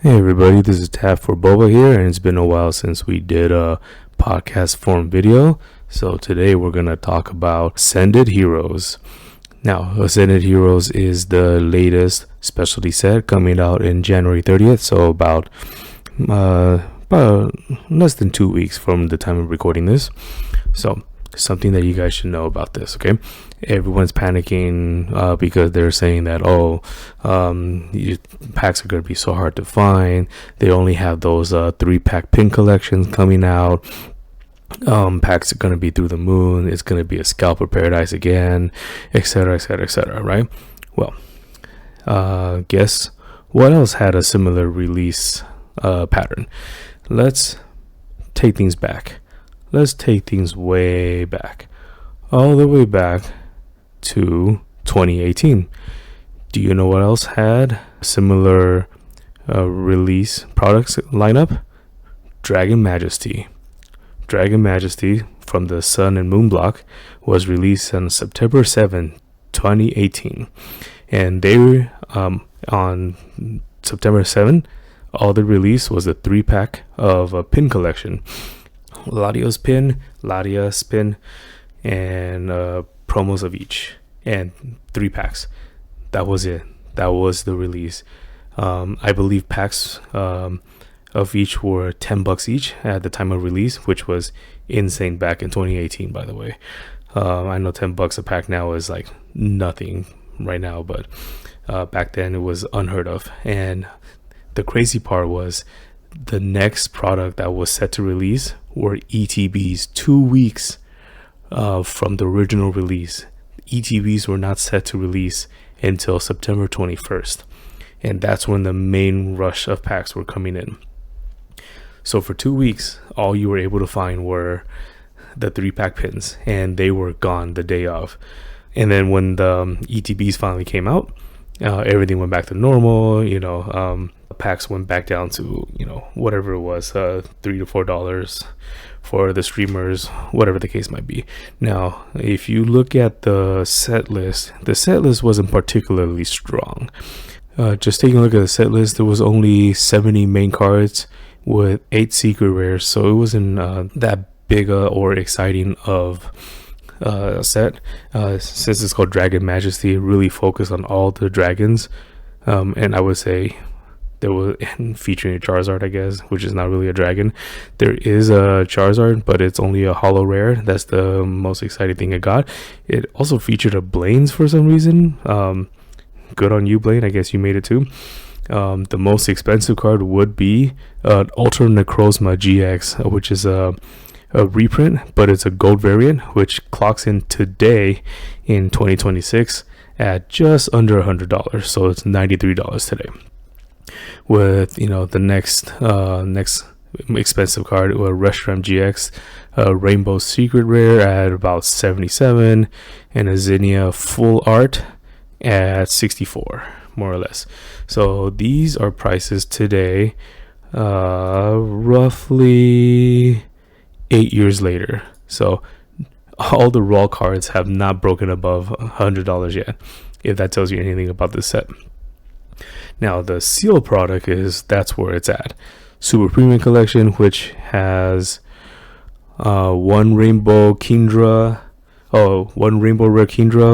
Hey everybody, this is Tap for Boba here, and it's been a while since we did a podcast form video. So today we're going to talk about Ascended Heroes. Now, Ascended Heroes is the latest specialty set coming out in January 30th, so about less than 2 weeks from the time of recording this. So something that you guys should know about this, okay? Everyone's panicking because they're saying that packs are going to be so hard to find. They only have those 3-pack pin collections coming out. Packs are going to be through the moon. It's going to be a scalper paradise again, etc, etc, etc, right? Well, guess what else had a similar release pattern? Let's take things back. Let's take things way back, all the way back to 2018. Do you know what else had similar release products lineup? Dragon Majesty. Dragon Majesty from the Sun and Moon block was released on September 7, 2018. And they on September 7, all the release was a 3-pack of a pin collection. Ladio's pin, Ladia's pin, and promos of each, and 3 packs. That was it. That was the release. I believe packs of each were $10 each at the time of release, which was insane back in 2018, by the way. I know $10 a pack now is like nothing right now, but back then it was unheard of. And the crazy part was the next product that was set to release were ETBs 2 weeks from the original release. ETBs were not set to release until September 21st, and that's when the main rush of packs were coming in. So for 2 weeks, all you were able to find were the 3-pack pins, and they were gone the day of. And then when the ETBs finally came out, everything went back to normal. Packs went back down to whatever it was, $3 to $4 for the streamers, whatever the case might be. Now, if you look at the set list wasn't particularly strong. Just taking a look at the set list, there was only 70 main cards with 8 secret rares, so it wasn't that big or exciting of set. Since it's called Dragon Majesty, it really focused on all the dragons, and I would say there was featuring a Charizard, I guess, which is not really a dragon. There is a Charizard, but it's only a holo rare. That's the most exciting thing I got. It also featured a Blaine's for some reason. Good on you, Blaine. I guess you made it too. The most expensive card would be Ultra Necrozma GX, which is a reprint, but it's a gold variant, which clocks in today in 2026 at just under $100. So it's $93 today. With the next expensive card, a Restaurant GX, Rainbow Secret Rare at about 77, and a Zinnia Full Art at 64, more or less. So these are prices today, roughly 8 years later. So all the raw cards have not broken above $100 yet, if that tells you anything about this set. Now, the sealed product that's where it's at. Super Premium Collection, which has one Rainbow Rare Kingdra,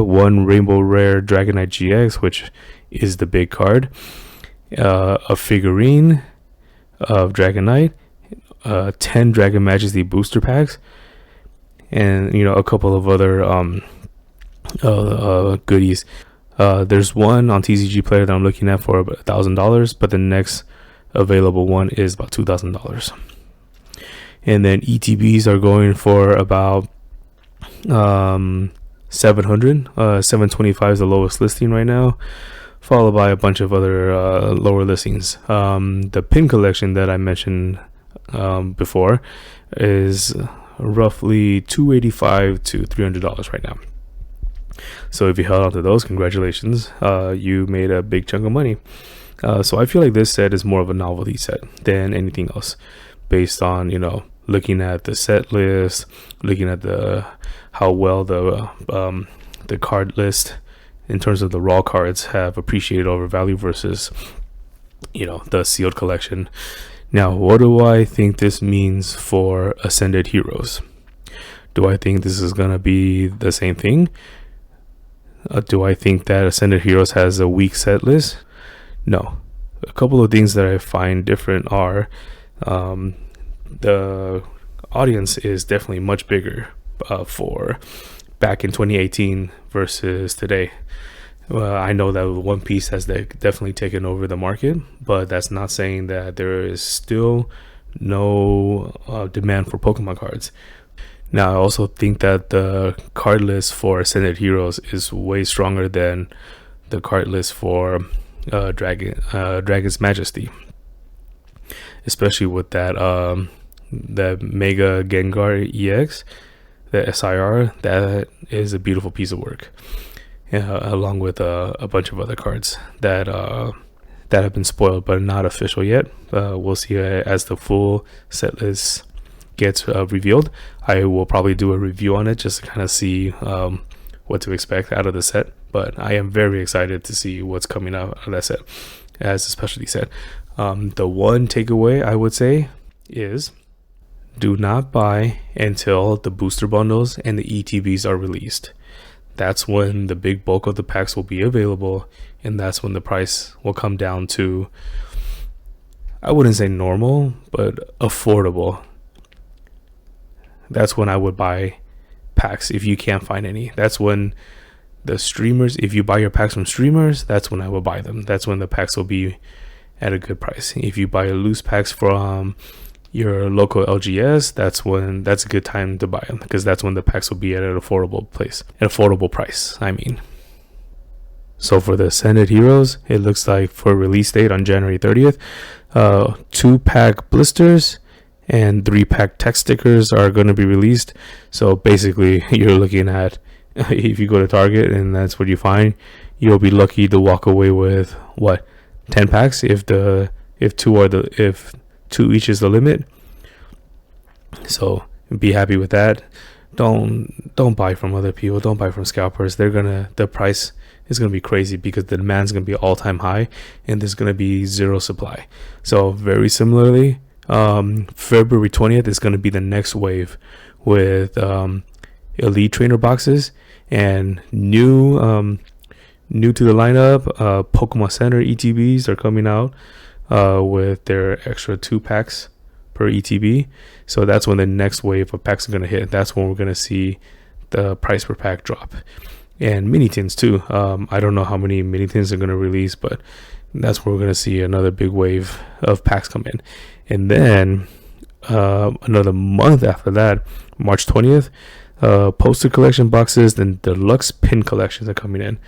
one Rainbow Rare Dragonite GX, which is the big card, a figurine of Dragonite, 10 Dragon Majesty booster packs, and a couple of other goodies. There's one on TCG Player that I'm looking at for about $1,000, but the next available one is about $2,000. And then ETBs are going for about $700. $725 is the lowest listing right now, followed by a bunch of other lower listings. The pin collection that I mentioned before is roughly $285 to $300 right now. So if you held on to those, congratulations, you made a big chunk of money. So I feel like this set is more of a novelty set than anything else, based on looking at the set list, looking at how well the card list in terms of the raw cards have appreciated over value versus the sealed collection. Now, what do I think this means for Ascended Heroes? Do I think this is going to be the same thing? Do I think that Ascended Heroes has a weak set list? No. A couple of things that I find different are the audience is definitely much bigger for back in 2018 versus today. I know that One Piece has definitely taken over the market, but that's not saying that there is still no demand for Pokemon cards. Now, I also think that the card list for Ascended Heroes is way stronger than the card list for Dragon's Majesty, especially with that Mega Gengar EX, the SIR. That is a beautiful piece of work. Along with a bunch of other cards that have been spoiled but not official yet. We'll see as the full set list gets revealed. I will probably do a review on it just to kind of see what to expect out of the set. But I am very excited to see what's coming out of that set as a specialty set. The one takeaway I would say is do not buy until the booster bundles and the ETBs are released. That's when the big bulk of the packs will be available, and that's when the price will come down to, I wouldn't say normal, but affordable. That's when I would buy packs if you can't find any. That's when the streamers, if you buy your packs from streamers, that's when I will buy them. That's when the packs will be at a good price. If you buy loose packs from your local LGS, that's a good time to buy them, because that's when the packs will be at an affordable price. So for the Ascended Heroes, it looks like for release date on January 30th, 2-pack blisters and 3-pack text stickers are going to be released. So basically, you're looking at, if you go to Target and that's what you find, you'll be lucky to walk away with 10 packs if 2 each is the limit. So be happy with that. Don't buy from other people. Don't buy from scalpers. The price is gonna be crazy because the demand's gonna be all-time high and there's gonna be zero supply. So very similarly, February 20th is gonna be the next wave with elite trainer boxes and new to the lineup. Pokemoncenter ETBs are coming out with their extra 2 packs per ETB. So that's when the next wave of packs are going to hit. That's when we're going to see the price per pack drop. And mini tins too. I don't know how many mini tins are going to release, but that's where we're going to see another big wave of packs come in. And then another month after that, March 20th, poster collection boxes and deluxe pin collections are coming in.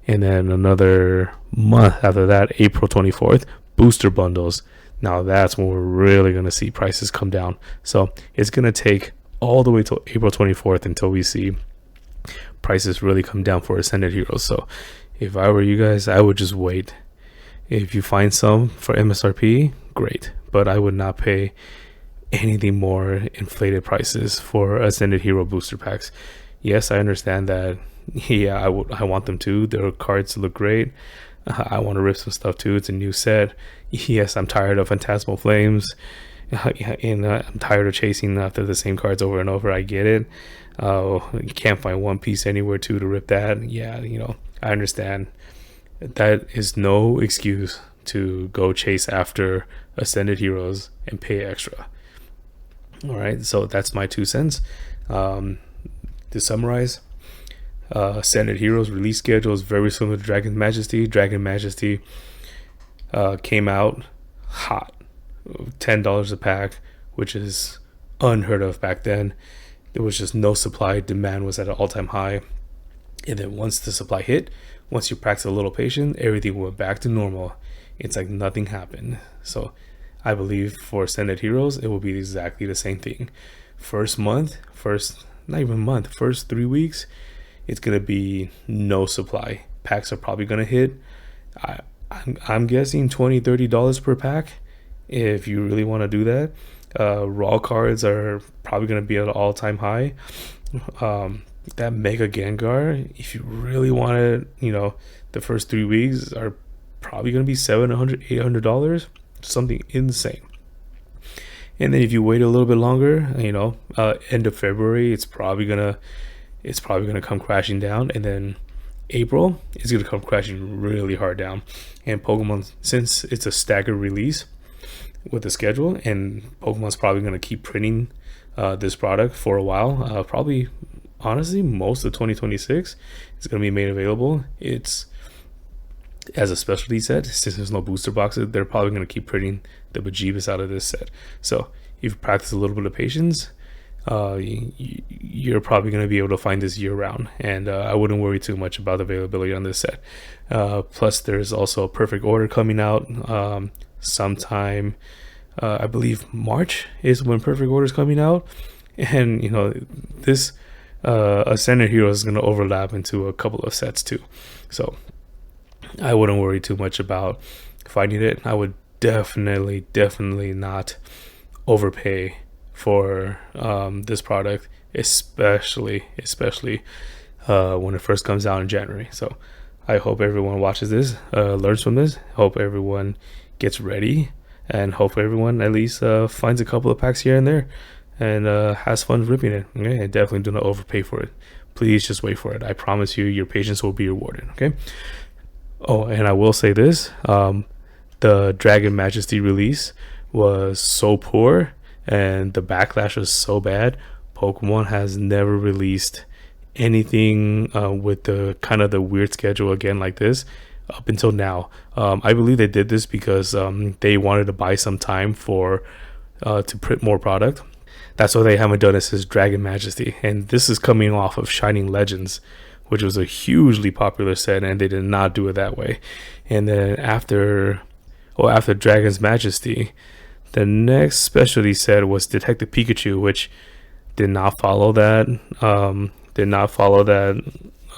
And then another month after that, April 24th, booster bundles. Now that's when we're really going to see prices come down. So it's going to take all the way till April 24th until we see prices really come down for Ascended Heroes. So if I were you guys, I would just wait. If you find some for MSRP, great. But I would not pay anything more inflated prices for Ascended Hero booster packs. Yes, I understand that. Yeah, I want them too. Their cards look great. I want to rip some stuff too. It's a new set. Yes, I'm tired of Phantasmal Flames, and I'm tired of chasing after the same cards over and over. I get it. You can't find One Piece anywhere too to rip that. Yeah, I understand. That is no excuse to go chase after Ascended Heroes and pay extra. All right, so that's my 2 cents. To summarize, Ascended Heroes release schedule is very similar to Dragon Majesty. Dragon Majesty came out hot, $10 a pack, which is unheard of back then. There was just no supply. Demand was at an all-time high. And then once the supply hit, once you practice a little patience, everything went back to normal. It's like nothing happened. So I believe for Ascended Heroes, it will be exactly the same thing. First 3 weeks, it's going to be no supply. Packs are probably going to hit. I'm guessing $20-$30 per pack if you really want to do that. Raw cards are probably going to be at an all-time high. That Mega Gengar, if you really want it, the first 3 weeks are probably going to be $700, $800, something insane. And then if you wait a little bit longer, end of February, it's probably gonna come crashing down, and then April is gonna come crashing really hard down. And Pokemon, since it's a staggered release with the schedule, and Pokemon's probably gonna keep printing this product for a while, probably honestly most of 2026 is gonna be made available. It's as a specialty set, since there's no booster boxes, they're probably going to keep printing the bejeebus out of this set. So if you practice a little bit of patience, you're probably going to be able to find this year round, and I wouldn't worry too much about the availability on this set. Plus there's also a perfect order coming out sometime, I believe March is when perfect order is coming out, and this Ascendant Hero is going to overlap into a couple of sets too, so I wouldn't worry too much about finding it. I would definitely not overpay for this product, especially when it first comes out in January. So I hope everyone watches this, learns from this, hope everyone gets ready, and hope everyone at least finds a couple of packs here and there and has fun ripping it. Okay, definitely do not overpay for it. Please just wait for it. I promise you, your patience will be rewarded. Okay. Oh, and I will say this, the Dragon Majesty release was so poor and the backlash was so bad. Pokemon has never released anything with the kind of the weird schedule again like this up until now. I believe they did this because they wanted to buy some time for to print more product. That's why they haven't done it since Dragon Majesty, and this is coming off of Shining Legends, which was a hugely popular set, and they did not do it that way. And then after Dragon's Majesty, the next specialty set was Detective Pikachu, which did not follow that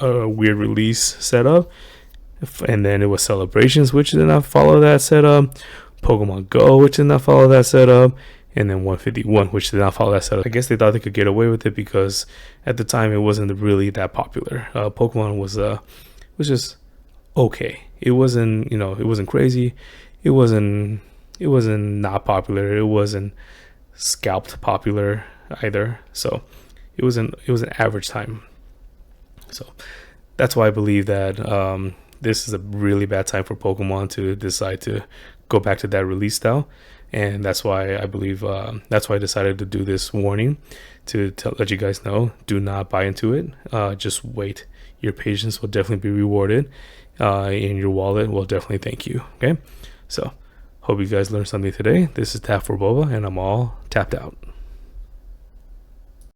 weird release setup. And then it was Celebrations, which did not follow that setup. Pokemon Go, which did not follow that setup. And then 151, which did not follow that setup. I guess they thought they could get away with it because at the time it wasn't really that popular. Pokemon was just okay. It wasn't crazy. It wasn't not popular. It wasn't scalped popular either. So it was an average time. So that's why I believe that this is a really bad time for Pokemon to decide to go back to that release style. And that's why I believe that's why I decided to do this warning to let you guys know, do not buy into it. Just wait. Your patience will definitely be rewarded, and your wallet will definitely thank you. Okay, so hope you guys learned something today. This is Tap for Boba, and I'm all tapped out.